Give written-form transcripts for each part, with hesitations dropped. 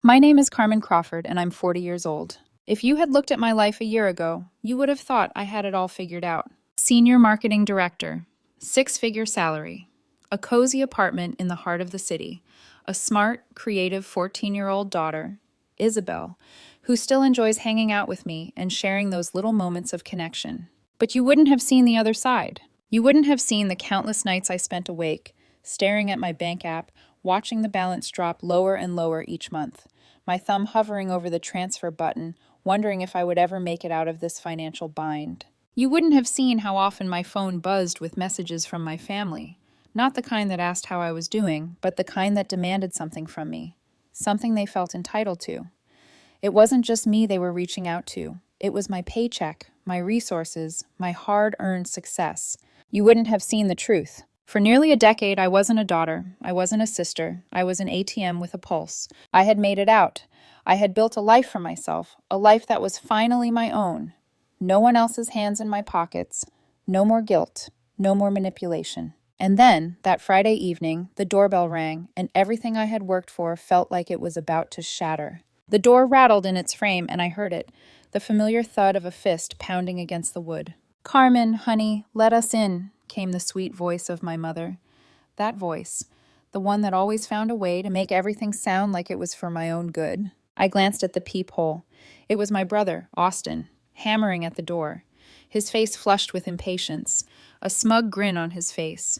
My name is Carmen Crawford, and I'm 40 years old. If you had looked at my life a year ago, you would have thought I had it all figured out. Senior Marketing Director, six-figure salary, a cozy apartment in the heart of the city, a smart, creative 14-year-old daughter, Isabel, who still enjoys hanging out with me and sharing those little moments of connection. But you wouldn't have seen the other side. You wouldn't have seen the countless nights I spent awake, staring at my bank app, watching the balance drop lower and lower each month, my thumb hovering over the transfer button, wondering if I would ever make it out of this financial bind. You wouldn't have seen how often my phone buzzed with messages from my family. Not the kind that asked how I was doing, but the kind that demanded something from me. Something they felt entitled to. It wasn't just me they were reaching out to. It was my paycheck, my resources, my hard-earned success. You wouldn't have seen the truth. For nearly a decade, I wasn't a daughter. I wasn't a sister. I was an ATM with a pulse. I had made it out. I had built a life for myself, a life that was finally my own. No one else's hands in my pockets. No more guilt. No more manipulation. And then, that Friday evening, the doorbell rang, and everything I had worked for felt like it was about to shatter. The door rattled in its frame, and I heard it, the familiar thud of a fist pounding against the wood. "Carmen, honey, let us in," came the sweet voice of my mother. That voice, the one that always found a way to make everything sound like it was for my own good. I glanced at the peephole. It was my brother, Austin, hammering at the door, his face flushed with impatience, a smug grin on his face.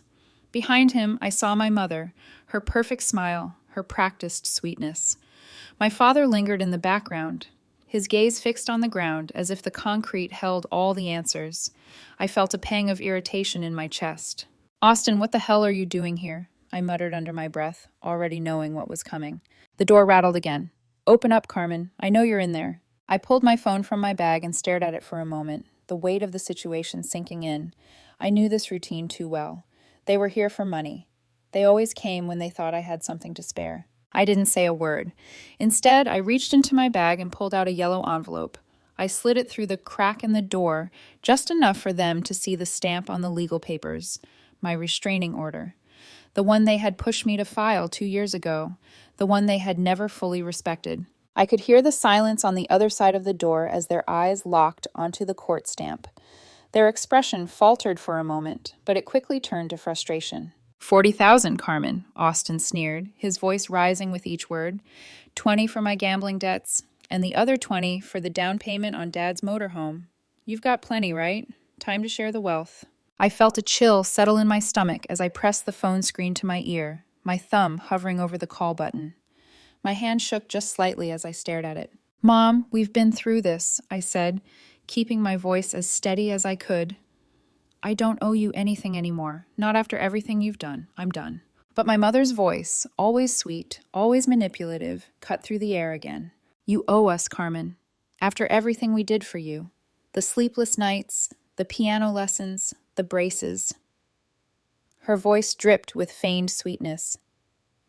Behind him, I saw my mother, her perfect smile, her practiced sweetness. My father lingered in the background, his gaze fixed on the ground as if the concrete held all the answers. I felt a pang of irritation in my chest. "Austin, what the hell are you doing here?" I muttered under my breath, already knowing what was coming. The door rattled again. "Open up, Carmen. I know you're in there." I pulled my phone from my bag and stared at it for a moment, the weight of the situation sinking in. I knew this routine too well. They were here for money. They always came when they thought I had something to spare. I didn't say a word. Instead, I reached into my bag and pulled out a yellow envelope. I slid it through the crack in the door, just enough for them to see the stamp on the legal papers, my restraining order. The one they had pushed me to file 2 years ago, the one they had never fully respected. I could hear the silence on the other side of the door as their eyes locked onto the court stamp. Their expression faltered for a moment, but it quickly turned to frustration. 40,000, Carmen, Austin sneered, his voice rising with each word. 20 for my gambling debts, and the other 20 for the down payment on Dad's motorhome. You've got plenty, right? Time to share the wealth. I felt a chill settle in my stomach as I pressed the phone screen to my ear, my thumb hovering over the call button. My hand shook just slightly as I stared at it. "Mom, we've been through this," I said, keeping my voice as steady as I could. "I don't owe you anything anymore. Not after everything you've done. I'm done." But my mother's voice, always sweet, always manipulative, cut through the air again. "You owe us, Carmen. After everything we did for you. The sleepless nights, the piano lessons, the braces." Her voice dripped with feigned sweetness.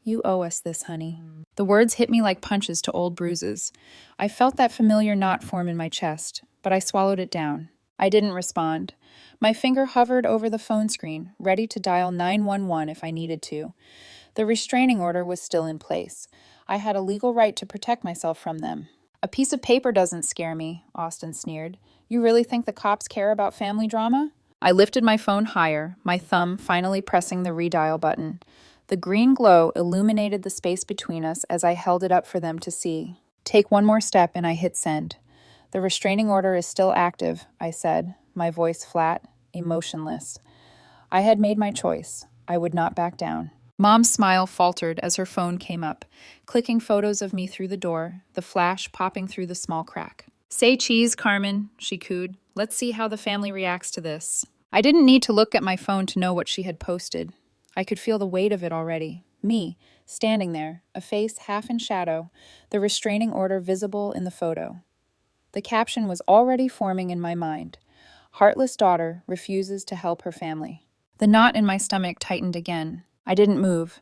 "You owe us this, honey." The words hit me like punches to old bruises. I felt that familiar knot form in my chest, but I swallowed it down. I didn't respond. My finger hovered over the phone screen, ready to dial 911 if I needed to. The restraining order was still in place. I had a legal right to protect myself from them. "A piece of paper doesn't scare me," Austin sneered. "You really think the cops care about family drama?" I lifted my phone higher, my thumb finally pressing the redial button. The green glow illuminated the space between us as I held it up for them to see. Take one more step and I hit send. "The restraining order is still active," I said, my voice flat, emotionless. I had made my choice. I would not back down. Mom's smile faltered as her phone came up, clicking photos of me through the door, the flash popping through the small crack. "Say cheese, Carmen," she cooed. "Let's see how the family reacts to this." I didn't need to look at my phone to know what she had posted. I could feel the weight of it already. Me, standing there, a face half in shadow, the restraining order visible in the photo. The caption was already forming in my mind. "Heartless daughter refuses to help her family." The knot in my stomach tightened again. I didn't move.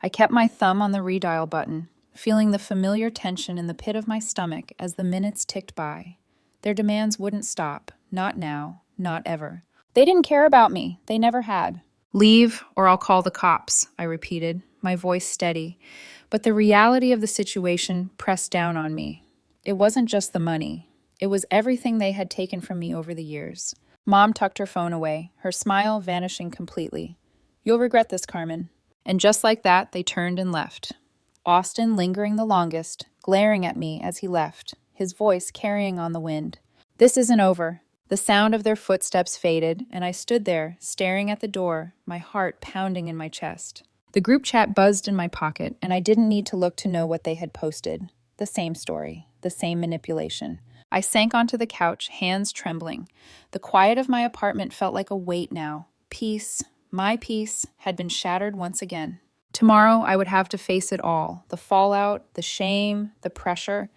I kept my thumb on the redial button, feeling the familiar tension in the pit of my stomach as the minutes ticked by. Their demands wouldn't stop. Not now. Not ever. They didn't care about me. They never had. "Leave, or I'll call the cops," I repeated, my voice steady. But the reality of the situation pressed down on me. It wasn't just the money. It was everything they had taken from me over the years. Mom tucked her phone away, her smile vanishing completely. "You'll regret this, Carmen." And just like that, they turned and left. Austin lingering the longest, glaring at me as he left, his voice carrying on the wind. "This isn't over." The sound of their footsteps faded, and I stood there, staring at the door, my heart pounding in my chest. The group chat buzzed in my pocket, and I didn't need to look to know what they had posted. The same story, the same manipulation. I sank onto the couch, hands trembling. The quiet of my apartment felt like a weight now. Peace, my peace, had been shattered once again. Tomorrow I would have to face it all, the fallout, the shame, the pressure.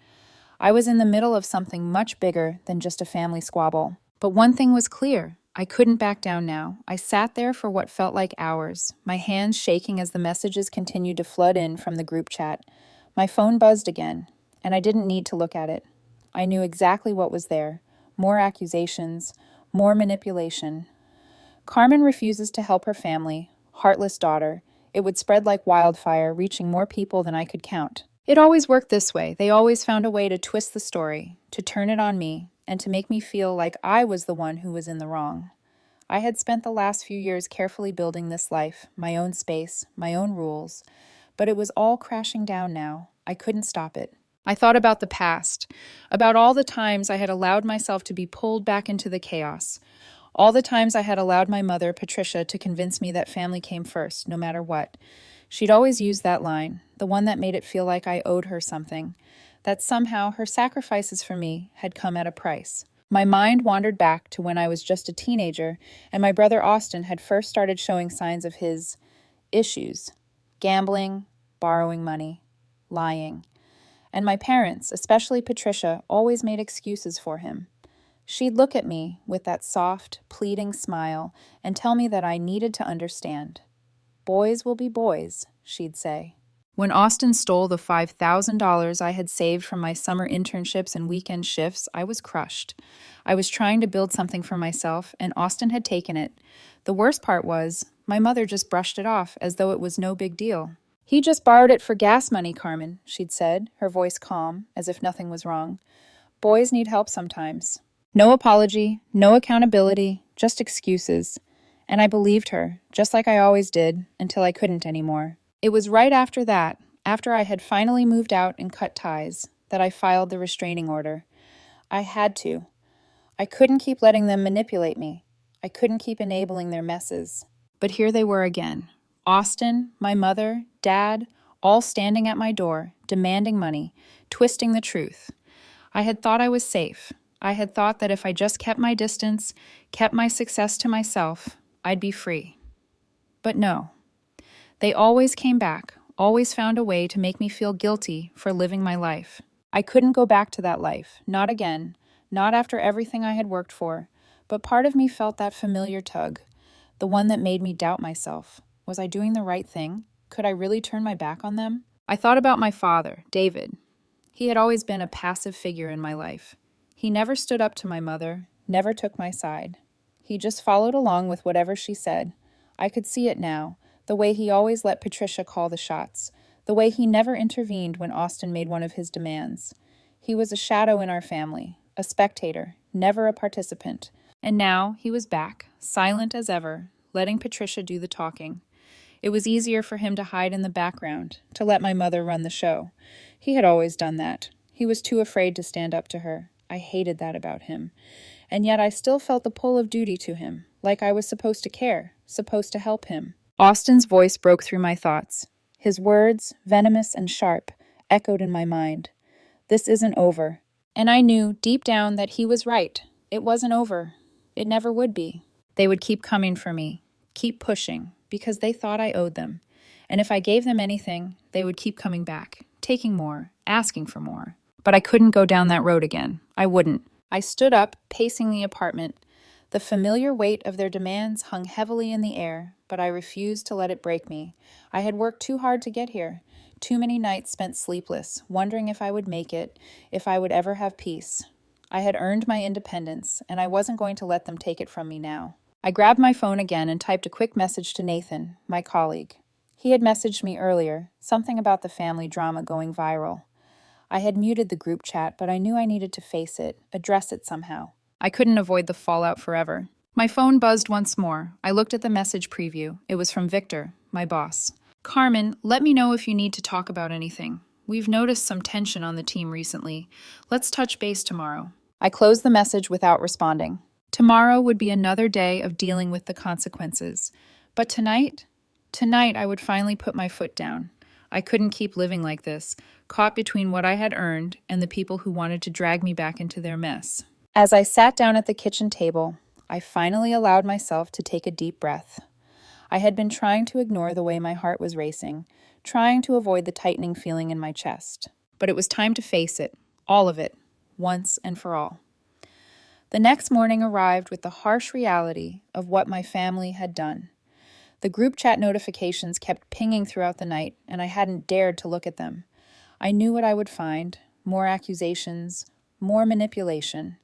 I was in the middle of something much bigger than just a family squabble. But one thing was clear. I couldn't back down now. I sat there for what felt like hours, my hands shaking as the messages continued to flood in from the group chat. My phone buzzed again, and I didn't need to look at it. I knew exactly what was there. More accusations, more manipulation. Carmen refuses to help her family, heartless daughter. It would spread like wildfire, reaching more people than I could count. It always worked this way. They always found a way to twist the story, to turn it on me, and to make me feel like I was the one who was in the wrong. I had spent the last few years carefully building this life, my own space, my own rules, but it was all crashing down now. I couldn't stop it. I thought about the past, about all the times I had allowed myself to be pulled back into the chaos, all the times I had allowed my mother, Patricia, to convince me that family came first, no matter what. She'd always used that line, the one that made it feel like I owed her something, that somehow her sacrifices for me had come at a price. My mind wandered back to when I was just a teenager and my brother Austin had first started showing signs of his issues: gambling, borrowing money, lying. And my parents, especially Patricia, always made excuses for him. She'd look at me with that soft, pleading smile and tell me that I needed to understand. "Boys will be boys," she'd say. When Austin stole the $5,000 I had saved from my summer internships and weekend shifts, I was crushed. I was trying to build something for myself, and Austin had taken it. The worst part was, my mother just brushed it off as though it was no big deal. "He just borrowed it for gas money, Carmen," she'd said, her voice calm, as if nothing was wrong. "Boys need help sometimes." No apology, no accountability, just excuses. And I believed her, just like I always did, until I couldn't anymore. It was right after that, after I had finally moved out and cut ties, that I filed the restraining order. I had to. I couldn't keep letting them manipulate me. I couldn't keep enabling their messes. But here they were again. Austin, my mother, Dad, all standing at my door, demanding money, twisting the truth. I had thought I was safe. I had thought that if I just kept my distance, kept my success to myself, I'd be free. But no. They always came back, always found a way to make me feel guilty for living my life. I couldn't go back to that life, not again, not after everything I had worked for, but part of me felt that familiar tug, the one that made me doubt myself. Was I doing the right thing? Could I really turn my back on them? I thought about my father, David. He had always been a passive figure in my life. He never stood up to my mother, never took my side. He just followed along with whatever she said. I could see it now, the way he always let Patricia call the shots, the way he never intervened when Austin made one of his demands. He was a shadow in our family, a spectator, never a participant. And now he was back, silent as ever, letting Patricia do the talking. It was easier for him to hide in the background, to let my mother run the show. He had always done that. He was too afraid to stand up to her. I hated that about him. And yet I still felt the pull of duty to him, like I was supposed to care, supposed to help him. Austin's voice broke through my thoughts. His words, venomous and sharp, echoed in my mind. This isn't over. And I knew deep down that he was right. It wasn't over. It never would be. They would keep coming for me, keep pushing, because they thought I owed them. And if I gave them anything, they would keep coming back, taking more, asking for more. But I couldn't go down that road again. I wouldn't. I stood up, pacing the apartment. The familiar weight of their demands hung heavily in the air, but I refused to let it break me. I had worked too hard to get here. Too many nights spent sleepless, wondering if I would make it, if I would ever have peace. I had earned my independence, and I wasn't going to let them take it from me now. I grabbed my phone again and typed a quick message to Nathan, my colleague. He had messaged me earlier, something about the family drama going viral. I had muted the group chat, but I knew I needed to face it, address it somehow. I couldn't avoid the fallout forever. My phone buzzed once more. I looked at the message preview. It was from Victor, my boss. Carmen, let me know if you need to talk about anything. We've noticed some tension on the team recently. Let's touch base tomorrow. I closed the message without responding. Tomorrow would be another day of dealing with the consequences. But tonight I would finally put my foot down. I couldn't keep living like this, caught between what I had earned and the people who wanted to drag me back into their mess. As I sat down at the kitchen table, I finally allowed myself to take a deep breath. I had been trying to ignore the way my heart was racing, trying to avoid the tightening feeling in my chest. But it was time to face it, all of it, once and for all. The next morning arrived with the harsh reality of what my family had done. The group chat notifications kept pinging throughout the night, and I hadn't dared to look at them. I knew what I would find: more accusations, more manipulation.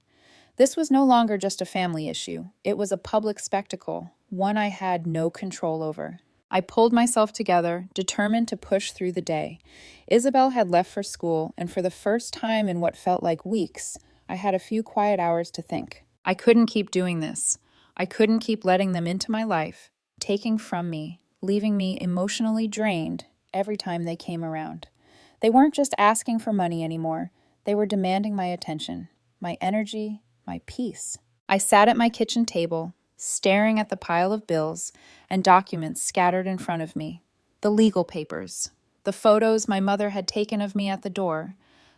This was no longer just a family issue. It was a public spectacle, one I had no control over. I pulled myself together, determined to push through the day. Isabel had left for school, and for the first time in what felt like weeks, I had a few quiet hours to think. I couldn't keep doing this. I couldn't keep letting them into my life, taking from me, leaving me emotionally drained every time they came around. They weren't just asking for money anymore. They were demanding my attention, my energy, my peace. I sat at my kitchen table, staring at the pile of bills and documents scattered in front of me. The legal papers, the photos my mother had taken of me at the door,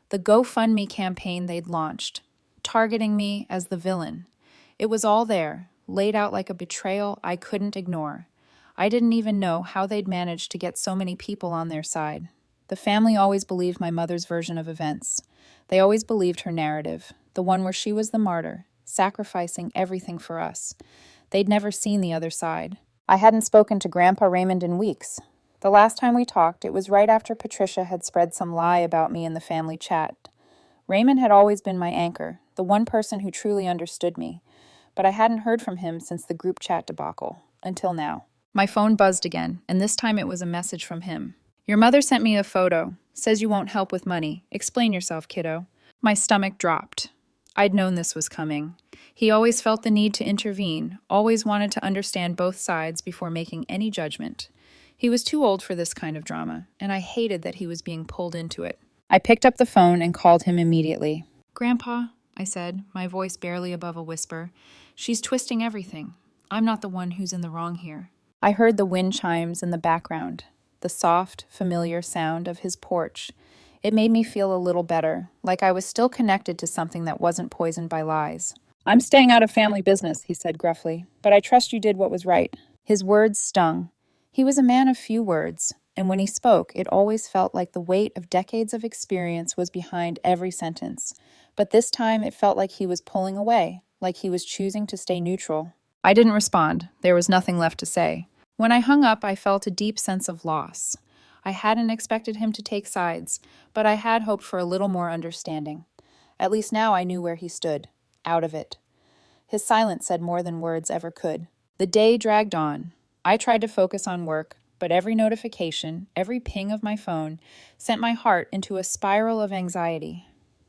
the GoFundMe campaign they'd launched, targeting me as the villain. It was all there, laid out like a betrayal I couldn't ignore. I didn't even know how they'd managed to get so many people on their side. The family always believed my mother's version of events. They always believed her narrative, the one where she was the martyr, sacrificing everything for us. They'd never seen the other side. I hadn't spoken to Grandpa Raymond in weeks. The last time we talked, it was right after Patricia had spread some lie about me in the family chat. Raymond had always been my anchor, the one person who truly understood me, but I hadn't heard from him since the group chat debacle, until now. My phone buzzed again, and this time it was a message from him. Your mother sent me a photo. Says you won't help with money. Explain yourself, kiddo. My stomach dropped. I'd known this was coming. He always felt the need to intervene, always wanted to understand both sides before making any judgment. He was too old for this kind of drama, and I hated that he was being pulled into it. I picked up the phone and called him immediately. Grandpa, I said, my voice barely above a whisper, she's twisting everything. I'm not the one who's in the wrong here. I heard the wind chimes in the background, the soft, familiar sound of his porch. It made me feel a little better, like I was still connected to something that wasn't poisoned by lies. I'm staying out of family business, he said gruffly, but I trust you did what was right. His words stung. He was a man of few words, and when he spoke, it always felt like the weight of decades of experience was behind every sentence. But this time it felt like he was pulling away, like he was choosing to stay neutral. I didn't respond. There was nothing left to say. When I hung up, I felt a deep sense of loss. I hadn't expected him to take sides, but I had hoped for a little more understanding. At least now I knew where he stood, out of it. His silence said more than words ever could. The day dragged on. I tried to focus on work, but every notification, every ping of my phone, sent my heart into a spiral of anxiety.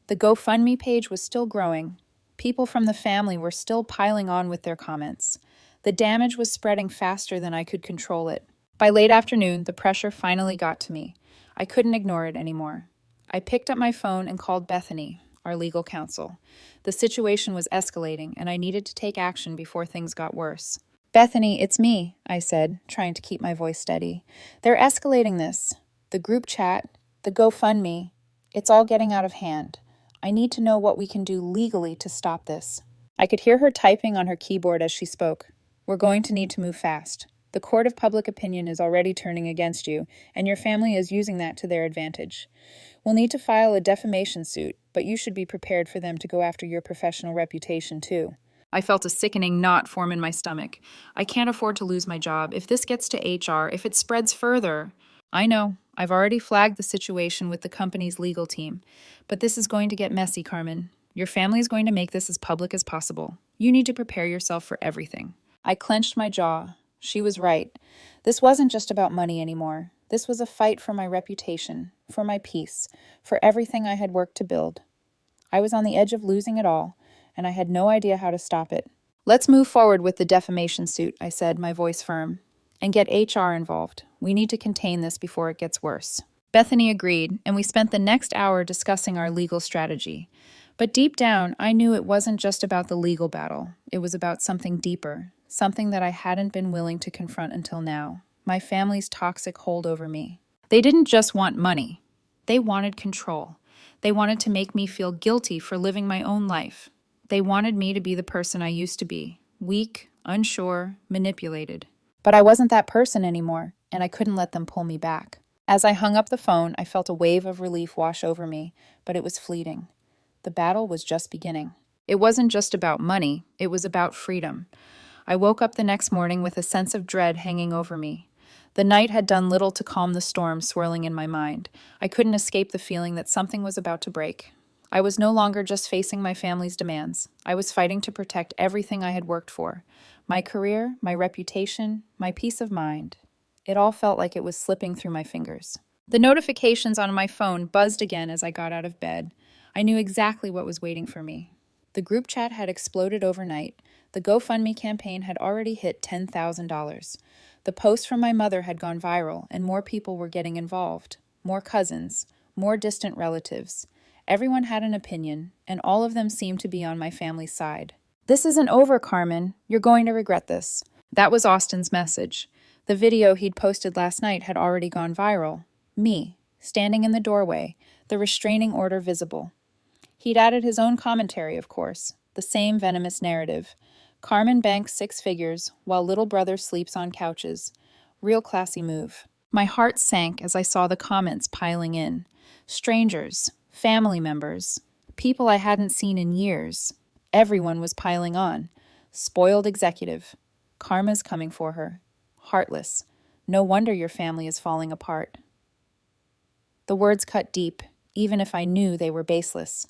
The GoFundMe page was still growing. People from the family were still piling on with their comments. The damage was spreading faster than I could control it. By late afternoon, the pressure finally got to me. I couldn't ignore it anymore. I picked up my phone and called Bethany, our legal counsel. The situation was escalating, and I needed to take action before things got worse. Bethany, it's me, I said, trying to keep my voice steady. They're escalating this. The group chat, the GoFundMe, it's all getting out of hand. I need to know what we can do legally to stop this. I could hear her typing on her keyboard as she spoke. We're going to need to move fast. The court of public opinion is already turning against you, and your family is using that to their advantage. We'll need to file a defamation suit, but you should be prepared for them to go after your professional reputation, too. I felt a sickening knot form in my stomach. I can't afford to lose my job. If this gets to HR, if it spreads further... I know. I've already flagged the situation with the company's legal team. But this is going to get messy, Carmen. Your family is going to make this as public as possible. You need to prepare yourself for everything. I clenched my jaw. She was right. This wasn't just about money anymore. This was a fight for my reputation, for my peace, for everything I had worked to build. I was on the edge of losing it all, and I had no idea how to stop it. Let's move forward with the defamation suit, I said, my voice firm, and get HR involved. We need to contain this before it gets worse. Bethany agreed, and we spent the next hour discussing our legal strategy. But deep down, I knew it wasn't just about the legal battle. It was about something deeper, something that I hadn't been willing to confront until now. My family's toxic hold over me. They didn't just want money. They wanted control. They wanted to make me feel guilty for living my own life. They wanted me to be the person I used to be, weak, unsure, manipulated. But I wasn't that person anymore, and I couldn't let them pull me back. As I hung up the phone, I felt a wave of relief wash over me, but it was fleeting. The battle was just beginning. It wasn't just about money, it was about freedom. I woke up the next morning with a sense of dread hanging over me. The night had done little to calm the storm swirling in my mind. I couldn't escape the feeling that something was about to break. I was no longer just facing my family's demands. I was fighting to protect everything I had worked for. My career, my reputation, my peace of mind. It all felt like it was slipping through my fingers. The notifications on my phone buzzed again as I got out of bed. I knew exactly what was waiting for me. The group chat had exploded overnight. The GoFundMe campaign had already hit $10,000. The post from my mother had gone viral, and more people were getting involved. More cousins, more distant relatives. Everyone had an opinion, and all of them seemed to be on my family's side. "This isn't over, Carmen. You're going to regret this." That was Austin's message. The video he'd posted last night had already gone viral. Me, standing in the doorway, the restraining order visible. He'd added his own commentary, of course, the same venomous narrative. Carmen banks 6 figures, while little brother sleeps on couches. Real classy move. My heart sank as I saw the comments piling in. Strangers, family members, people I hadn't seen in years. Everyone was piling on. Spoiled executive. Karma's coming for her. Heartless. No wonder your family is falling apart. The words cut deep, even if I knew they were baseless.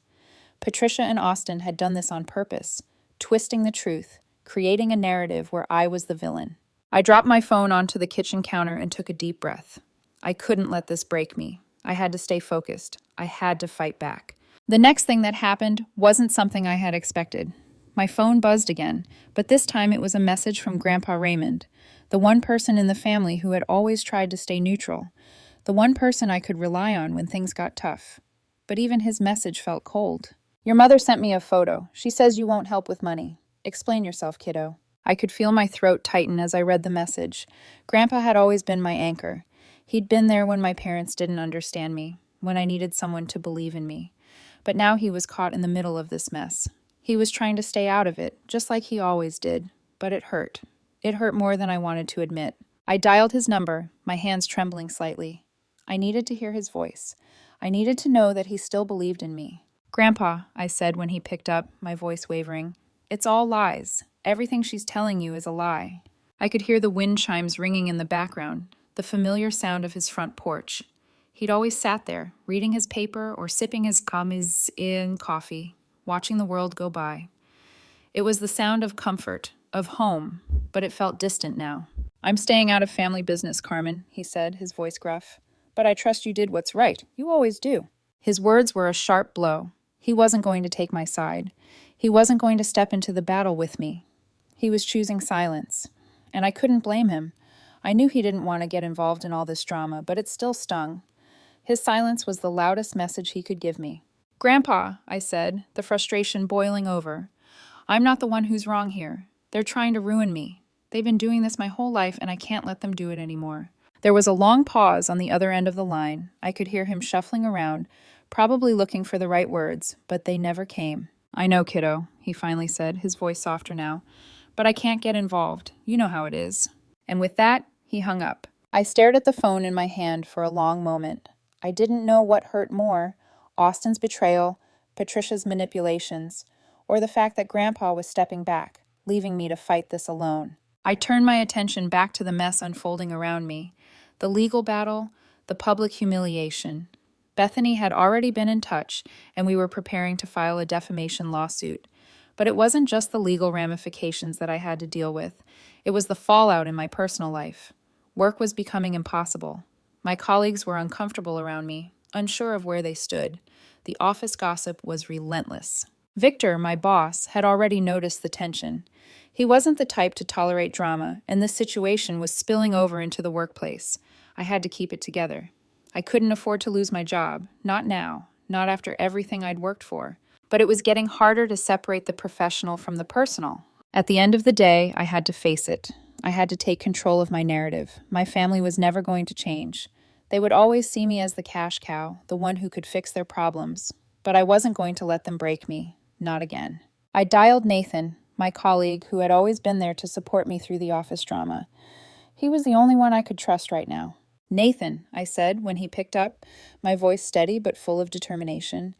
Patricia and Austin had done this on purpose, twisting the truth, creating a narrative where I was the villain. I dropped my phone onto the kitchen counter and took a deep breath. I couldn't let this break me. I had to stay focused. I had to fight back. The next thing that happened wasn't something I had expected. My phone buzzed again, but this time it was a message from Grandpa Raymond, the one person in the family who had always tried to stay neutral, the one person I could rely on when things got tough. But even his message felt cold. "Your mother sent me a photo. She says you won't help with money. Explain yourself, kiddo." I could feel my throat tighten as I read the message. Grandpa had always been my anchor. He'd been there when my parents didn't understand me, when I needed someone to believe in me. But now he was caught in the middle of this mess. He was trying to stay out of it, just like he always did. But it hurt. It hurt more than I wanted to admit. I dialed his number, my hands trembling slightly. I needed to hear his voice. I needed to know that he still believed in me. "Grandpa," I said when he picked up, my voice wavering, "it's all lies. Everything she's telling you is a lie." I could hear the wind chimes ringing in the background, the familiar sound of his front porch. He'd always sat there, reading his paper or sipping his coffee, watching the world go by. It was the sound of comfort, of home, but it felt distant now. "I'm staying out of family business, Carmen," he said, his voice gruff. "But I trust you did what's right. You always do." His words were a sharp blow. He wasn't going to take my side. He wasn't going to step into the battle with me. He was choosing silence. And I couldn't blame him. I knew he didn't want to get involved in all this drama, but it still stung. His silence was the loudest message he could give me. "Grandpa," I said, the frustration boiling over. "I'm not the one who's wrong here. They're trying to ruin me. They've been doing this my whole life, and I can't let them do it anymore." There was a long pause on the other end of the line. I could hear him shuffling around, probably looking for the right words, but they never came. "I know, kiddo," he finally said, his voice softer now. "But I can't get involved. You know how it is." And with that, he hung up. I stared at the phone in my hand for a long moment. I didn't know what hurt more, Austin's betrayal, Patricia's manipulations, or the fact that Grandpa was stepping back, leaving me to fight this alone. I turned my attention back to the mess unfolding around me. The legal battle, the public humiliation. Bethany had already been in touch, and we were preparing to file a defamation lawsuit. But it wasn't just the legal ramifications that I had to deal with. It was the fallout in my personal life. Work was becoming impossible. My colleagues were uncomfortable around me, unsure of where they stood. The office gossip was relentless. Victor, my boss, had already noticed the tension. He wasn't the type to tolerate drama, and this situation was spilling over into the workplace. I had to keep it together. I couldn't afford to lose my job, not now, not after everything I'd worked for. But it was getting harder to separate the professional from the personal. At the end of the day, I had to face it. I had to take control of my narrative. My family was never going to change. They would always see me as the cash cow, the one who could fix their problems. But I wasn't going to let them break me. Not again. I dialed Nathan, my colleague who had always been there to support me through the office drama. He was the only one I could trust right now. "Nathan," I said when he picked up, my voice steady but full of determination.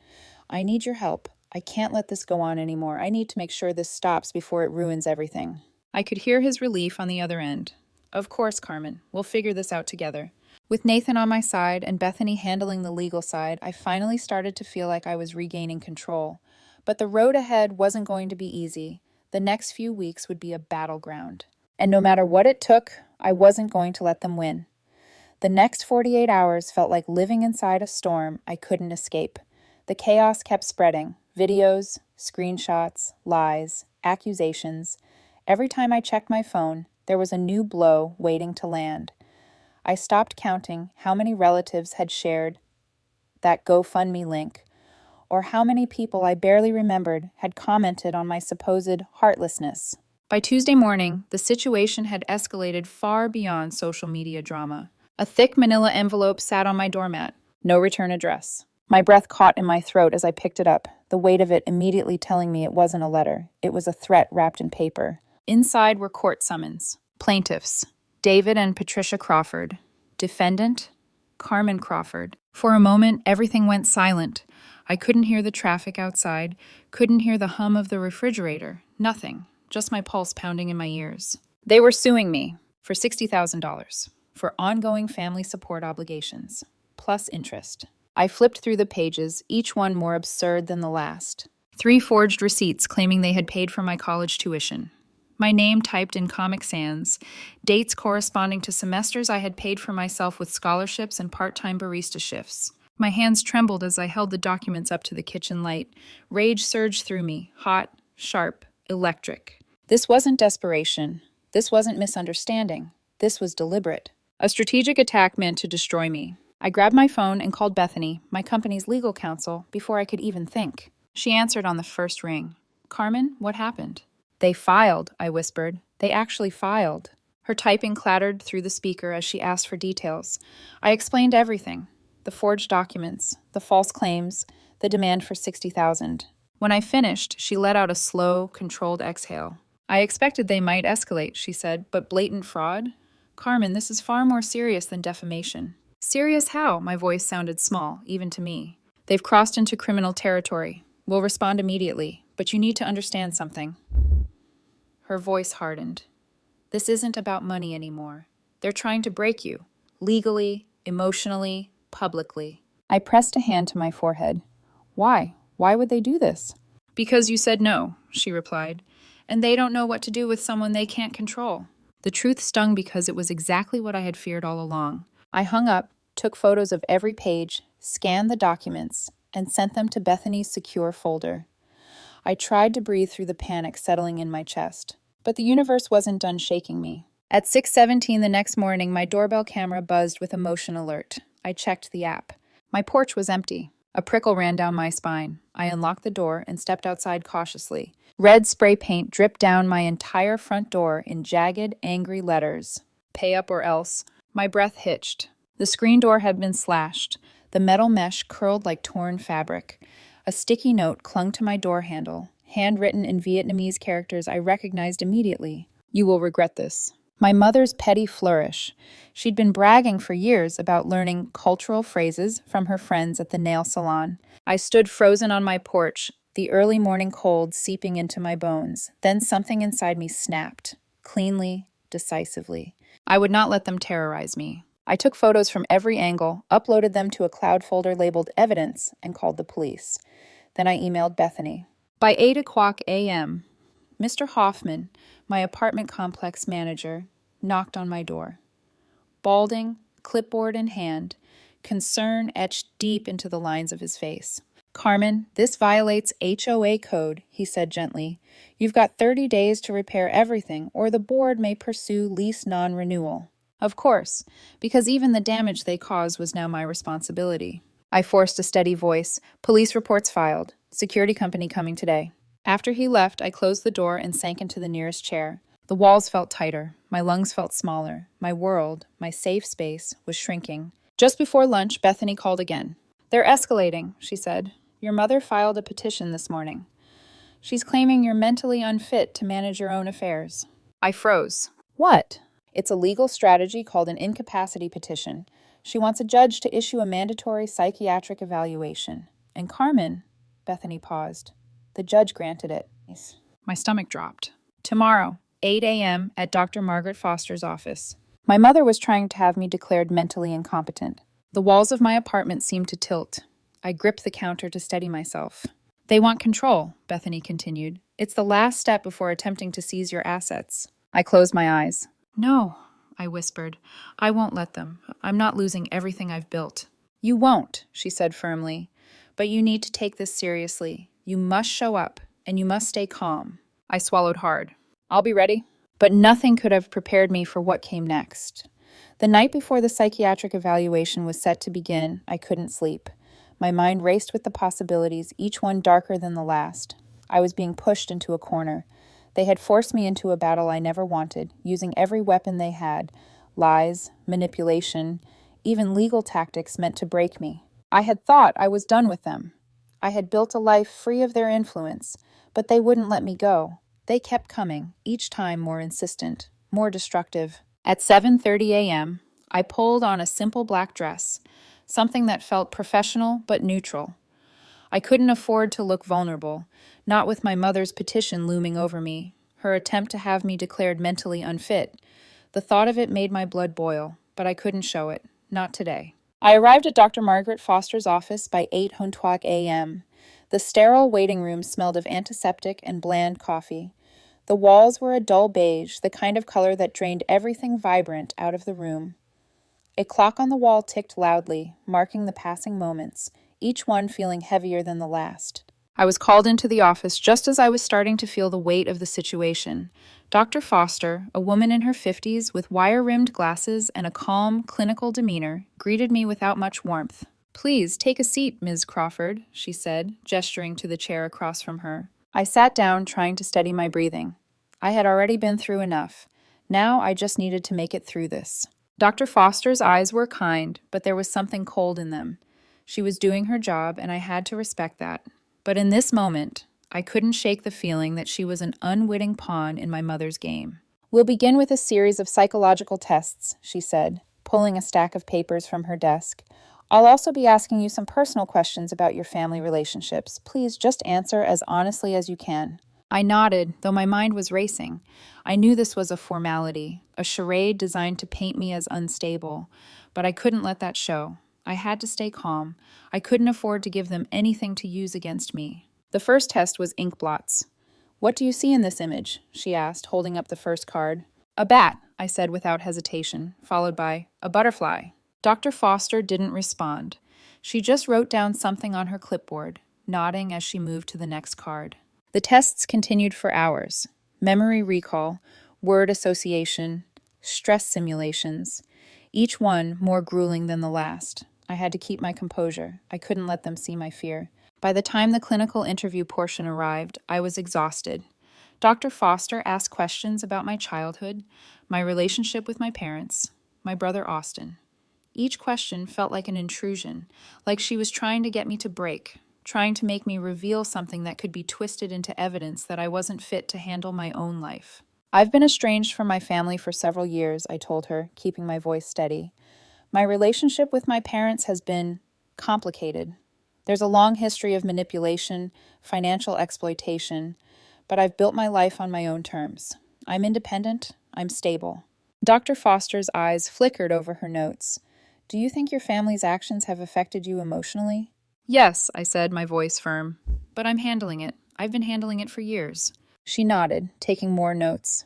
"I need your help. I can't let this go on anymore. I need to make sure this stops before it ruins everything." I could hear his relief on the other end. "Of course, Carmen. We'll figure this out together." With Nathan on my side and Bethany handling the legal side, I finally started to feel like I was regaining control. But the road ahead wasn't going to be easy. The next few weeks would be a battleground. And no matter what it took, I wasn't going to let them win. The next 48 hours felt like living inside a storm I couldn't escape. The chaos kept spreading. Videos, screenshots, lies, accusations. Every time I checked my phone, there was a new blow waiting to land. I stopped counting how many relatives had shared that GoFundMe link, or how many people I barely remembered had commented on my supposed heartlessness. By Tuesday morning, the situation had escalated far beyond social media drama. A thick manila envelope sat on my doormat. No return address. My breath caught in my throat as I picked it up, the weight of it immediately telling me it wasn't a letter. It was a threat wrapped in paper. Inside were court summons. Plaintiffs: David and Patricia Crawford. Defendant: Carmen Crawford. For a moment, everything went silent. I couldn't hear the traffic outside, couldn't hear the hum of the refrigerator. Nothing. Just my pulse pounding in my ears. They were suing me for $60,000 for ongoing family support obligations, plus interest. I flipped through the pages, each one more absurd than the last. 3 forged receipts claiming they had paid for my college tuition. My name typed in Comic Sans, dates corresponding to semesters I had paid for myself with scholarships and part-time barista shifts. My hands trembled as I held the documents up to the kitchen light. Rage surged through me, hot, sharp, electric. This wasn't desperation. This wasn't misunderstanding. This was deliberate. A strategic attack meant to destroy me. I grabbed my phone and called Bethany, my company's legal counsel, before I could even think. She answered on the first ring. "Carmen, what happened?" "They filed," I whispered. "They actually filed." Her typing clattered through the speaker as she asked for details. I explained everything. The forged documents, the false claims, the demand for $60,000. When I finished, she let out a slow, controlled exhale. "I expected they might escalate," she said, "but blatant fraud? Carmen, this is far more serious than defamation." "Serious how?" My voice sounded small, even to me. "They've crossed into criminal territory. We'll respond immediately, but you need to understand something." Her voice hardened. "This isn't about money anymore. They're trying to break you, legally, emotionally, publicly." I pressed a hand to my forehead. "Why? Why would they do this?" "Because you said no," she replied, "and they don't know what to do with someone they can't control." The truth stung because it was exactly what I had feared all along. I hung up, took photos of every page, scanned the documents, and sent them to Bethany's secure folder. I tried to breathe through the panic settling in my chest, but the universe wasn't done shaking me. At 6:17 the next morning, my doorbell camera buzzed with a motion alert. I checked the app. My porch was empty. A prickle ran down my spine. I unlocked the door and stepped outside cautiously. Red spray paint dripped down my entire front door in jagged, angry letters. "Pay up or else." My breath hitched. The screen door had been slashed. The metal mesh curled like torn fabric. A sticky note clung to my door handle, handwritten in Vietnamese characters I recognized immediately. "You will regret this." My mother's petty flourish. She'd been bragging for years about learning cultural phrases from her friends at the nail salon. I stood frozen on my porch, the early morning cold seeping into my bones. Then something inside me snapped, cleanly, decisively. I would not let them terrorize me. I took photos from every angle, uploaded them to a cloud folder labeled Evidence, and called the police. Then I emailed Bethany. By 8 o'clock a.m., Mr. Hoffman, my apartment complex manager, knocked on my door. Balding, clipboard in hand, concern etched deep into the lines of his face. "Carmen, this violates HOA code," he said gently. "You've got 30 days to repair everything, or the board may pursue lease non-renewal." Of course, because even the damage they caused was now my responsibility. I forced a steady voice. "Police reports filed. Security company coming today." After he left, I closed the door and sank into the nearest chair. The walls felt tighter. My lungs felt smaller. My world, my safe space, was shrinking. Just before lunch, Bethany called again. "They're escalating," she said. "Your mother filed a petition this morning. She's claiming you're mentally unfit to manage your own affairs." I froze. "What?" "It's a legal strategy called an incapacity petition. She wants a judge to issue a mandatory psychiatric evaluation. And Carmen," Bethany paused, "the judge granted it." My stomach dropped. "Tomorrow, 8 a.m. at Dr. Margaret Foster's office." My mother was trying to have me declared mentally incompetent. The walls of my apartment seemed to tilt. I gripped the counter to steady myself. "They want control," Bethany continued. "It's the last step before attempting to seize your assets." I closed my eyes. "No," I whispered. "I won't let them. I'm not losing everything I've built." "You won't," she said firmly. "But you need to take this seriously. You must show up, and you must stay calm." I swallowed hard. "I'll be ready." But nothing could have prepared me for what came next. The night before the psychiatric evaluation was set to begin, I couldn't sleep. My mind raced with the possibilities, each one darker than the last. I was being pushed into a corner. They had forced me into a battle I never wanted, using every weapon they had: lies, manipulation, even legal tactics meant to break me. I had thought I was done with them. I had built a life free of their influence, but they wouldn't let me go. They kept coming, each time more insistent, more destructive. At 7:30 a.m., I pulled on a simple black dress, something that felt professional but neutral. I couldn't afford to look vulnerable, not with my mother's petition looming over me, her attempt to have me declared mentally unfit. The thought of it made my blood boil, but I couldn't show it, not today. I arrived at Dr. Margaret Foster's office by 8:00 a.m. The sterile waiting room smelled of antiseptic and bland coffee. The walls were a dull beige, the kind of color that drained everything vibrant out of the room. A clock on the wall ticked loudly, marking the passing moments, each one feeling heavier than the last. I was called into the office just as I was starting to feel the weight of the situation. Dr. Foster, a woman in her 50s with wire-rimmed glasses and a calm, clinical demeanor, greeted me without much warmth. "Please, take a seat, Ms. Crawford," she said, gesturing to the chair across from her. I sat down, trying to steady my breathing. I had already been through enough. Now I just needed to make it through this. Dr. Foster's eyes were kind, but there was something cold in them. She was doing her job, and I had to respect that. But in this moment, I couldn't shake the feeling that she was an unwitting pawn in my mother's game. "We'll begin with a series of psychological tests," she said, pulling a stack of papers from her desk. "I'll also be asking you some personal questions about your family relationships. Please just answer as honestly as you can." I nodded, though my mind was racing. I knew this was a formality, a charade designed to paint me as unstable, but I couldn't let that show. I had to stay calm. I couldn't afford to give them anything to use against me. The first test was ink blots. "What do you see in this image?" she asked, holding up the first card. "A bat," I said without hesitation, followed by, "a butterfly." Dr. Foster didn't respond. She just wrote down something on her clipboard, nodding as she moved to the next card. The tests continued for hours. Memory recall, word association, stress simulations, each one more grueling than the last. I had to keep my composure. I couldn't let them see my fear. By the time the clinical interview portion arrived, I was exhausted. Dr. Foster asked questions about my childhood, my relationship with my parents, my brother Austin. Each question felt like an intrusion, like she was trying to get me to break, trying to make me reveal something that could be twisted into evidence that I wasn't fit to handle my own life. "I've been estranged from my family for several years," I told her, keeping my voice steady. "My relationship with my parents has been complicated. There's a long history of manipulation, financial exploitation, but I've built my life on my own terms. I'm independent, I'm stable." Dr. Foster's eyes flickered over her notes. "Do you think your family's actions have affected you emotionally?" "Yes," I said, my voice firm. "But I'm handling it. I've been handling it for years." She nodded, taking more notes.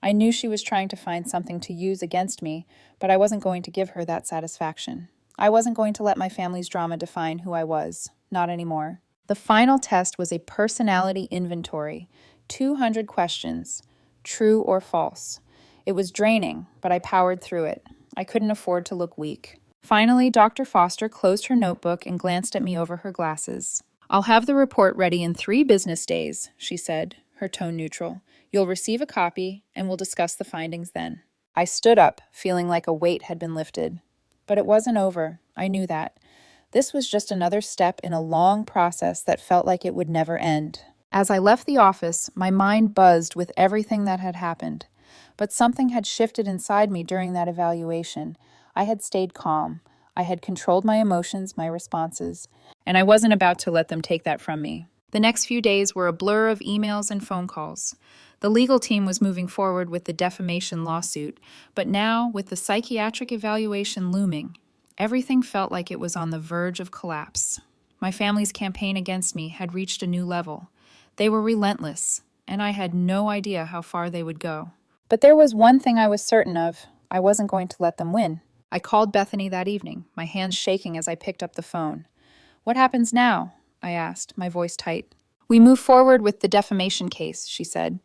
I knew she was trying to find something to use against me, but I wasn't going to give her that satisfaction. I wasn't going to let my family's drama define who I was. Not anymore. The final test was a personality inventory. 200 questions. True or false. It was draining, but I powered through it. I couldn't afford to look weak. Finally, Dr. Foster closed her notebook and glanced at me over her glasses. "I'll have the report ready in 3 business days," she said, her tone neutral. "You'll receive a copy, and we'll discuss the findings then." I stood up, feeling like a weight had been lifted. But it wasn't over. I knew that. This was just another step in a long process that felt like it would never end. As I left the office, my mind buzzed with everything that had happened. But something had shifted inside me during that evaluation. I had stayed calm. I had controlled my emotions, my responses, and I wasn't about to let them take that from me. The next few days were a blur of emails and phone calls. The legal team was moving forward with the defamation lawsuit, but now, with the psychiatric evaluation looming, everything felt like it was on the verge of collapse. My family's campaign against me had reached a new level. They were relentless, and I had no idea how far they would go. But there was one thing I was certain of. I wasn't going to let them win. I called Bethany that evening, my hands shaking as I picked up the phone. "What happens now?" I asked, my voice tight. "We move forward with the defamation case," she said.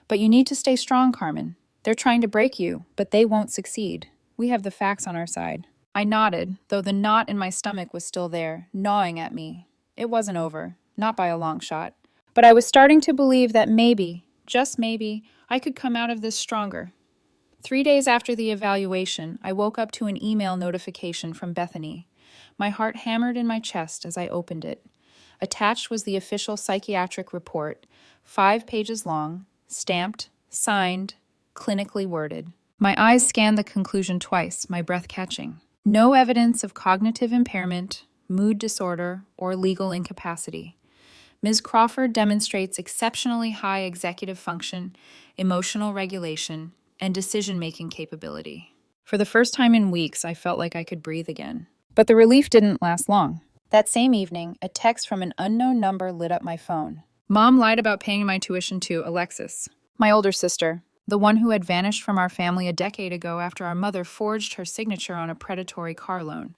"But you need to stay strong, Carmen. They're trying to break you, but they won't succeed. We have the facts on our side." I nodded, though the knot in my stomach was still there, gnawing at me. It wasn't over, not by a long shot. But I was starting to believe that maybe, just maybe, I could come out of this stronger. 3 days after the evaluation, I woke up to an email notification from Bethany. My heart hammered in my chest as I opened it. Attached was the official psychiatric report, 5 pages long, stamped, signed, clinically worded. My eyes scanned the conclusion twice, my breath catching. No evidence of cognitive impairment, mood disorder, or legal incapacity. Ms. Crawford demonstrates exceptionally high executive function, emotional regulation, and decision-making capability. For the first time in weeks, I felt like I could breathe again. But the relief didn't last long. That same evening, a text from an unknown number lit up my phone. Mom lied about paying my tuition to Alexis, my older sister, the one who had vanished from our family a decade ago after our mother forged her signature on a predatory car loan.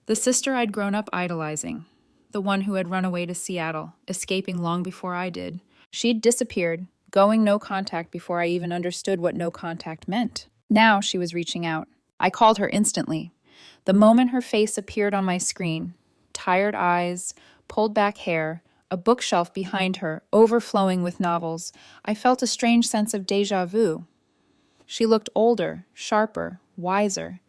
The sister I'd grown up idolizing, the one who had run away to Seattle, escaping long before I did. She'd disappeared, going no contact before I even understood what no contact meant. Now she was reaching out. I called her instantly. The moment her face appeared on my screen, tired eyes, pulled back hair, a bookshelf behind her, overflowing with novels, I felt a strange sense of déjà vu. She looked older, sharper, wiser,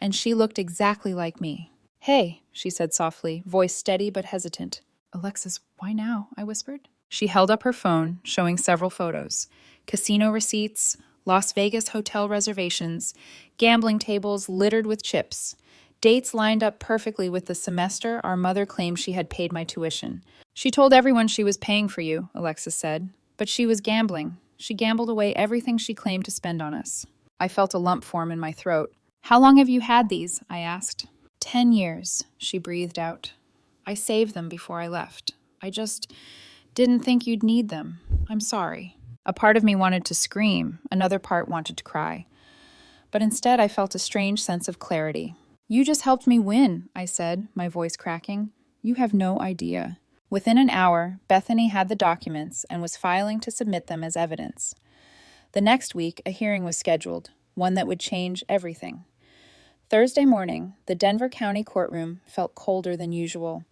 and she looked exactly like me. "Hey," she said softly, voice steady but hesitant. "Alexis, why now?" I whispered. She held up her phone, showing several photos. Casino receipts, Las Vegas hotel reservations, gambling tables littered with chips. Dates lined up perfectly with the semester our mother claimed she had paid my tuition. "She told everyone she was paying for you," Alexis said. "But she was gambling. She gambled away everything she claimed to spend on us." I felt a lump form in my throat. "How long have you had these?" I asked. 10 years, she breathed out. "I saved them before I left. I just didn't think you'd need them. I'm sorry." A part of me wanted to scream, another part wanted to cry. But instead I felt a strange sense of clarity. "You just helped me win," I said, my voice cracking. "You have no idea." Within an hour, Bethany had the documents and was filing to submit them as evidence. The next week, a hearing was scheduled, one that would change everything. Thursday morning, the Denver County courtroom felt colder than usual.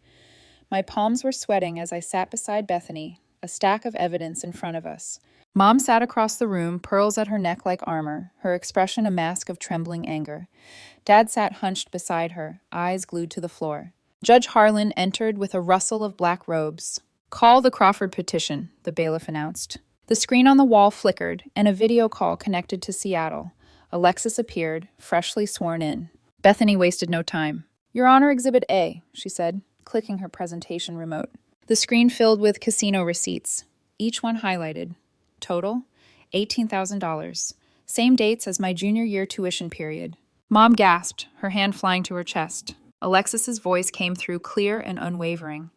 My palms were sweating as I sat beside Bethany, a stack of evidence in front of us. Mom sat across the room, pearls at her neck like armor, her expression a mask of trembling anger. Dad sat hunched beside her, eyes glued to the floor. Judge Harlan entered with a rustle of black robes. "Call the Crawford petition," the bailiff announced. The screen on the wall flickered, and a video call connected to Seattle. Alexis appeared, freshly sworn in. Bethany wasted no time. "Your Honor, Exhibit A," she said, clicking her presentation remote. The screen filled with casino receipts, each one highlighted. Total, $18,000. Same dates as my junior year tuition period. Mom gasped, her hand flying to her chest. Alexis's voice came through clear and unwavering.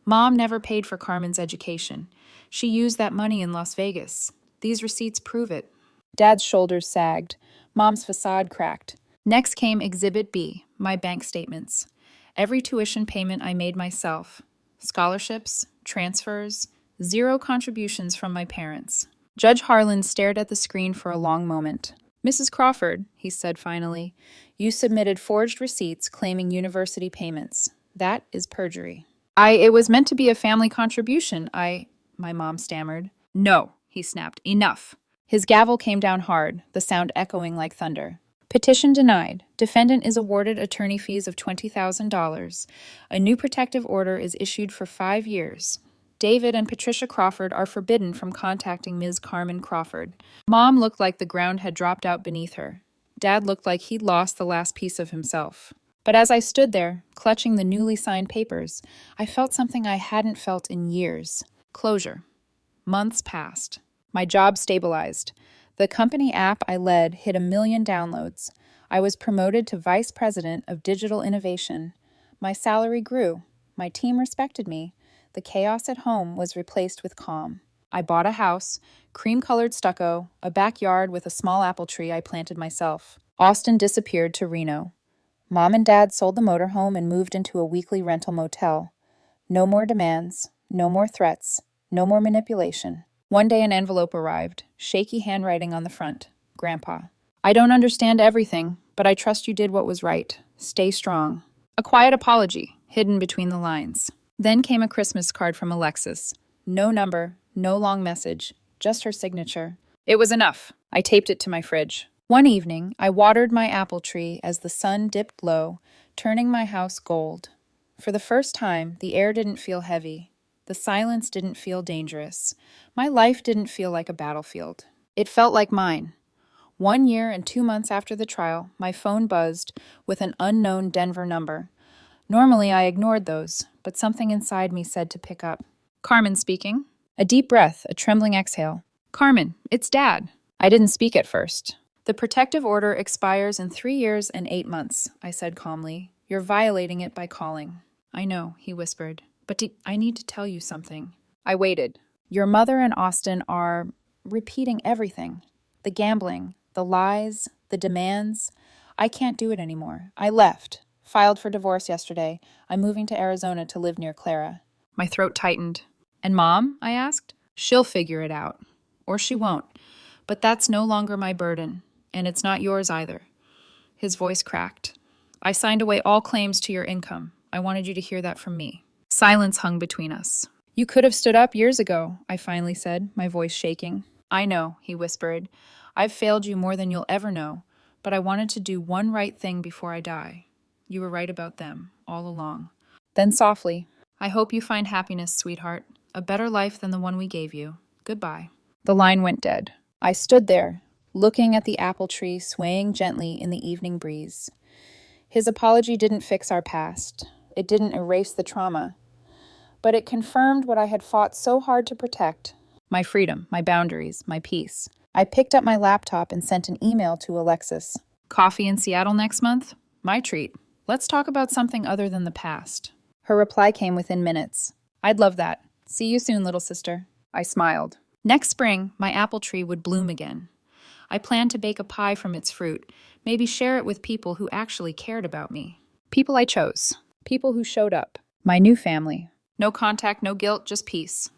Mom never paid for Carmen's education. She used that money in Las Vegas. These receipts prove it. Dad's shoulders sagged. Mom's facade cracked. Next came Exhibit B, my bank statements. Every tuition payment I made myself. Scholarships, transfers, zero contributions from my parents. Judge Harlan stared at the screen for a long moment. Mrs. Crawford, he said finally, you submitted forged receipts claiming university payments. That is perjury. It was meant to be a family contribution. My mom stammered. No, he snapped. Enough. His gavel came down hard, the sound echoing like thunder. Petition denied. Defendant is awarded attorney fees of $20,000. A new protective order is issued for 5 years. David and Patricia Crawford are forbidden from contacting Ms. Carmen Crawford. Mom looked like the ground had dropped out beneath her. Dad looked like he'd lost the last piece of himself. But as I stood there, clutching the newly signed papers, I felt something I hadn't felt in years. Closure. Months passed. My job stabilized. The company app I led hit 1 million downloads. I was promoted to Vice President of Digital Innovation. My salary grew. My team respected me. The chaos at home was replaced with calm. I bought a house, cream-colored stucco, a backyard with a small apple tree I planted myself. Austin disappeared to Reno. Mom and Dad sold the motorhome and moved into a weekly rental motel. No more demands, no more threats, no more manipulation. One day an envelope arrived, shaky handwriting on the front. Grandpa. I don't understand everything, but I trust you did what was right. Stay strong. A quiet apology, hidden between the lines. Then came a Christmas card from Alexis. No number, no long message, just her signature. It was enough. I taped it to my fridge. One evening, I watered my apple tree as the sun dipped low, turning my house gold. For the first time, the air didn't feel heavy. The silence didn't feel dangerous. My life didn't feel like a battlefield. It felt like mine. 1 year and 2 months after the trial, my phone buzzed with an unknown Denver number. Normally, I ignored those, but something inside me said to pick up. Carmen speaking. A deep breath, a trembling exhale. Carmen, it's Dad. I didn't speak at first. The protective order expires in 3 years and 8 months, I said calmly. You're violating it by calling. I know, he whispered, but I need to tell you something. I waited. Your mother and Austin are repeating everything. The gambling, the lies, the demands. I can't do it anymore. I left. Filed for divorce yesterday. I'm moving to Arizona to live near Clara. My throat tightened. And Mom? I asked. She'll figure it out. Or she won't. But that's no longer my burden. And it's not yours either. His voice cracked. I signed away all claims to your income. I wanted you to hear that from me. Silence hung between us. You could have stood up years ago, I finally said, my voice shaking. I know, he whispered. I've failed you more than you'll ever know, but I wanted to do one right thing before I die. You were right about them, all along. Then softly, I hope you find happiness, sweetheart. A better life than the one we gave you. Goodbye. The line went dead. I stood there, looking at the apple tree swaying gently in the evening breeze. His apology didn't fix our past. It didn't erase the trauma. But it confirmed what I had fought so hard to protect. My freedom, my boundaries, my peace. I picked up my laptop and sent an email to Alexis. Coffee in Seattle next month? My treat. Let's talk about something other than the past. Her reply came within minutes. I'd love that. See you soon, little sister. I smiled. Next spring, my apple tree would bloom again. I planned to bake a pie from its fruit, maybe share it with people who actually cared about me. People I chose. People who showed up. My new family. No contact, no guilt, just peace.